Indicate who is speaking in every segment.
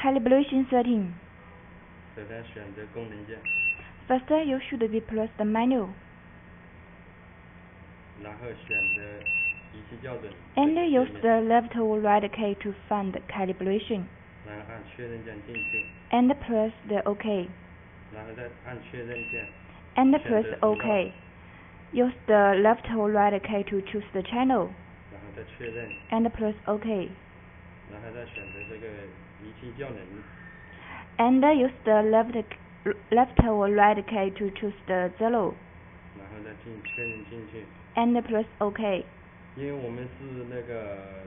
Speaker 1: calibration setting.
Speaker 2: 首先选择功能键。
Speaker 1: First, you should be press the menu.
Speaker 2: 然后选择仪器校准。
Speaker 1: And use the left or right key to find calibration.
Speaker 2: 然后按确认键进去。
Speaker 1: And press the OK.
Speaker 2: 然后再按确认键。
Speaker 1: And press OK. Use the left or right key to choose the channel.
Speaker 2: 然后再确认。
Speaker 1: And press OK.
Speaker 2: 然后再选择这个仪器效能。
Speaker 1: And use the left or right key to choose the 0.
Speaker 2: 然后再确认进去。
Speaker 1: And press OK.
Speaker 2: 因为我们是那个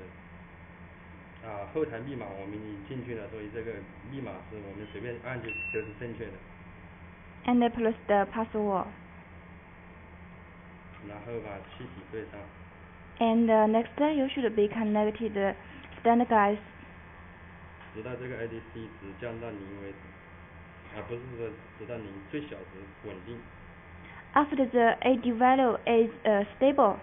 Speaker 2: 后台密码我们已经进去了，所以这个密码是我们随便按就是正确的。
Speaker 1: And press the password.
Speaker 2: 然后把气体对上。
Speaker 1: And next, you should be connected standard guides.
Speaker 2: 直到这个 ADC 值降到0为止，不是说直到0，最小值稳定。
Speaker 1: After the AD value is stable.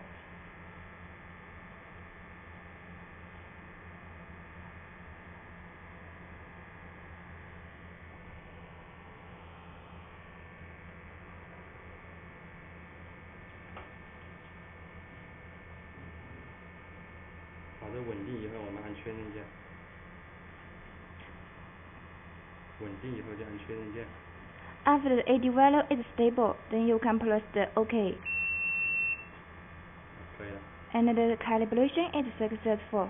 Speaker 2: 好的，稳定以后我们按确认键。稳定以后就按确认键。
Speaker 1: After the AD value is stable, then you can press the OK.
Speaker 2: 可以了。
Speaker 1: And the calibration is successful.